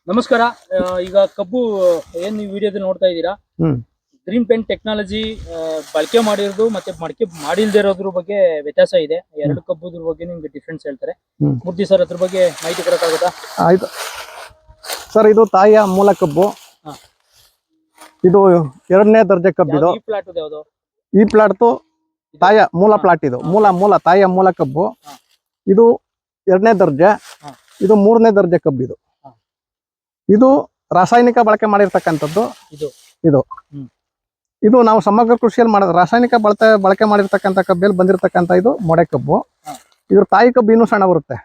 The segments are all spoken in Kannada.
ನಮಸ್ಕಾರ. ಈಗ ಕಬ್ಬು ಏನ್ ನೀವು ವಿಡಿಯೋದಲ್ಲಿ ನೋಡ್ತಾ ಇದ್ದೀರಾ, ಗ್ರೀನ್ ಪೆನ್ ಟೆಕ್ನಾಲಜಿ ಬಳಕೆ ಮಾಡಿರೋದು ಮತ್ತೆ ಮಡಕೆ ಮಾಡಿಲ್ದೇ ಇರೋದ್ರ ಬಗ್ಗೆ ವ್ಯತ್ಯಾಸ ಇದೆ. ಎರಡು ಕಬ್ಬುದ್ರ ಬಗ್ಗೆ ನಿಮ್ಗೆ ಡಿಫ್ರೆನ್ಸ್ ಹೇಳ್ತಾರೆ. ಮೂರ್ತಿ ಸರ್ ಅದ್ರ ಬಗ್ಗೆ ಮಾಹಿತಿ ಕೊಡಕ್ಕಾಗುತ್ತಾ? ಆಯ್ತು ಸರ್, ಇದು ತಾಯಿಯ ಮೂಲ ಕಬ್ಬು. ಇದು ಎರಡನೇ ದರ್ಜೆ ಕಬ್ಬು. ಇದು ಈ ಪ್ಲಾಟ್ ಯಾವುದು? ಈ ಪ್ಲಾಟ್ ತಾಯಿಯ ಮೂಲ ಪ್ಲಾಟ್. ಇದು ಮೂಲ ತಾಯಿಯ ಮೂಲ ಕಬ್ಬು. ಇದು ಎರಡನೇ ದರ್ಜೆ, ಇದು ಮೂರನೇ ದರ್ಜೆ ಕಬ್ಬು. ಇದು ರಾಸಾಯನಿಕ ಬಳಕೆ ಮಾಡಿರ್ತಕ್ಕಂಥದ್ದು. ಇದು ನಾವು ಸಮಗ್ರ ಕೃಷಿಯಲ್ಲಿ ಮಾಡೋದು ರಾಸಾಯನಿಕ ಬಳಕೆ ಮಾಡಿರ್ತಕ್ಕಂಥ ಕಬ್ಬಲ್ಲಿ ಬಂದಿರತಕ್ಕಂಥ ಇದು ಮೊಡೆ ಕಬ್ಬು. ಇದ್ರ ತಾಯಿ ಕಬ್ಬು ಇನ್ನೂ ಸಣ್ಣ ಬರುತ್ತೆ.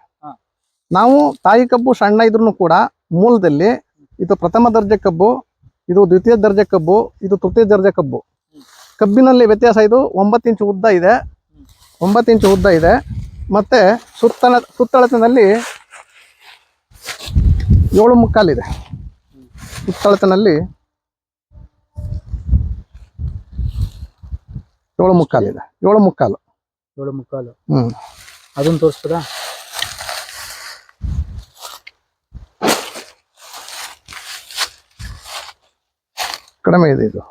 ನಾವು ತಾಯಿ ಕಬ್ಬು ಸಣ್ಣ ಇದ್ರೂ ಕೂಡ ಮೂಲದಲ್ಲಿ ಇದು ಪ್ರಥಮ ದರ್ಜೆ ಕಬ್ಬು, ಇದು ದ್ವಿತೀಯ ದರ್ಜೆ ಕಬ್ಬು, ಇದು ತೃತೀಯ ದರ್ಜೆ ಕಬ್ಬು. ಕಬ್ಬಿನಲ್ಲಿ ವ್ಯತ್ಯಾಸ ಇದು 9 ಇಂಚು ಉದ್ದ ಇದೆ. 9 ಇಂಚು ಉದ್ದ ಇದೆ. ಮತ್ತೆ ಸುತ್ತಳತಿನಲ್ಲಿ 7 ಮುಕ್ಕಾಲು ಇದೆ. ಸುತ್ತಳತಿನಲ್ಲಿ 7 ಮುಕ್ಕಾಲು ಇದೆ. 7 ಮುಕ್ಕಾಲು. ಅದನ್ನ ತೋರಿಸ್ತದಾ? ಕಡಿಮೆ ಇದೆ. ಇದು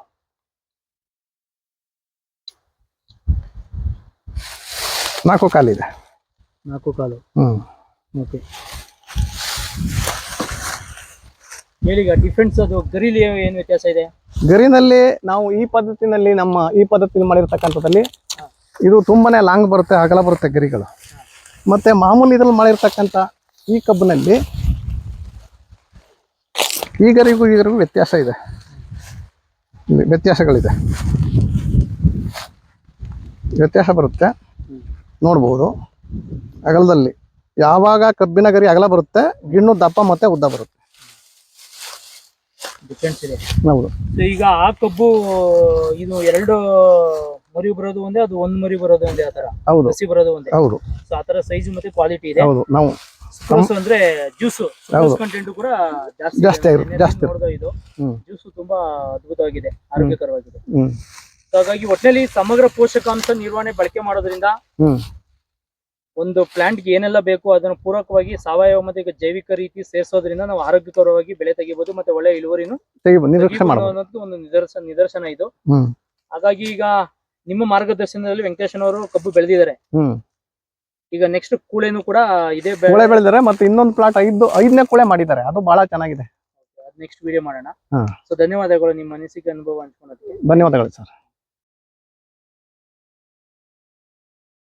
4 ಕಾಲು ಇದೆ. 4 ಕಾಲು. ಓಕೆ, ಹೇಳೀಗ ಡಿಫ್ರೆನ್ಸ್ ಅದು ಗರಿಲಿ ಏನು ವ್ಯತ್ಯಾಸ ಇದೆ? ಗರಿನಲ್ಲಿ ನಾವು ಈ ಪದ್ಧತಿಯಲ್ಲಿ ಮಾಡಿರ್ತಕ್ಕಂಥದ್ದಲ್ಲಿ ಇದು ತುಂಬಾನೇ ಲಾಂಗ್ ಬರುತ್ತೆ, ಅಗಲ ಬರುತ್ತೆ ಗರಿಗಳು. ಮತ್ತೆ ಮಾಮೂಲಿ ಇದ್ರಲ್ಲಿ ಮಾಡಿರ್ತಕ್ಕಂಥ ಈ ಕಬ್ಬಿನಲ್ಲಿ ಈ ಗರಿಗೂ ವ್ಯತ್ಯಾಸ ಇದೆ, ವ್ಯತ್ಯಾಸಗಳಿದೆ. ವ್ಯತ್ಯಾಸ ಬರುತ್ತೆ, ನೋಡ್ಬೋದು. ಅಗಲದಲ್ಲಿ ಯಾವಾಗ ಕಬ್ಬಿನ ಗರಿ ಅಗಲ ಬರುತ್ತೆ, ಗಿಣ್ಣು ದಪ್ಪ ಮತ್ತೆ ಉದ್ದ ಬರುತ್ತೆ. ಡಿಫ್ರೆನ್ಸ್ ಇದೆ. ಹೌದು. ಈಗ ಆ ಕಬ್ಬು ಇದು 2 ಮರಿ ಬರೋದು ಒಂದೇ, ಅದು 1 ಮರಿ ಬರೋದು ಒಂದೇ, ಆತರ ಹೌದು, ಹಸಿ ಬರೋದು ಒಂದೇ. ಹೌದು. ಸೊ ಆತರ ಸೈಜ್ ಮತ್ತೆ ಕ್ವಾಲಿಟಿ ಇದೆ. ಹೌದು. ನಾವು ಅಂದ್ರೆ ಜ್ಯೂಸ್ ಕಂಟೆಂಟ್ ಕೂಡ ಜಾಸ್ತಿ ನೋಡ್ದೋ. ಇದು ಜ್ಯೂಸ್ ತುಂಬಾ ಅದ್ಭುತವಾಗಿದೆ, ಆರೋಗ್ಯಕರವಾಗಿದೆ. ಹಾಗಾಗಿ ಒಟ್ಟಿನಲ್ಲಿ ಸಮಗ್ರ ಪೋಷಕಾಂಶ ನಿರ್ವಹಣೆ ಬಳಕೆ ಮಾಡೋದ್ರಿಂದ ಒಂದು ಪ್ಲಾಂಟ್ಗೆ ಏನೆಲ್ಲ ಬೇಕು ಅದನ್ನು ಪೂರಕವಾಗಿ ಸಾವಯವ ಮತ್ತೆ ಈಗ ಜೈವಿಕ ರೀತಿ ಸೇರಿಸೋದ್ರಿಂದ ನಾವು ಆರೋಗ್ಯಕರವಾಗಿ ಬೆಳೆ ತೆಗಿಬಹುದು, ಮತ್ತೆ ಒಳ್ಳೆ ಇಳುವರಿನೂ ಅನ್ನೋದು ಒಂದು ನಿದರ್ಶನ ಇದು. ಹಾಗಾಗಿ ಈಗ ನಿಮ್ಮ ಮಾರ್ಗದರ್ಶನದಲ್ಲಿ ವೆಂಕಟೇಶನ್ ಕಬ್ಬು ಬೆಳೆದಿದ್ದಾರೆ. ಈಗ ನೆಕ್ಸ್ಟ್ ಕೂಳೆನು ಕೂಡ ಇದೇ ಬೆಳೆದಿದ್ದಾರೆ. ಮತ್ತೆ ಇನ್ನೊಂದು ಪ್ಲಾಟ್ 5ನೇ ಕೂಳೆ ಮಾಡಿದ್ದಾರೆ, ಅದು ಬಹಳ ಚೆನ್ನಾಗಿದೆ. ನೆಕ್ಸ್ಟ್ ವಿಡಿಯೋ ಮಾಡೋಣ. ಸೊ ಧನ್ಯವಾದಗಳು ನಿಮ್ಮ ಅನಿಸಿಕೆ ಅನುಭವ ಹಂಚ್ಕೊಳ್ಳೋದಕ್ಕೆ. ಧನ್ಯವಾದಗಳು ಸರ್.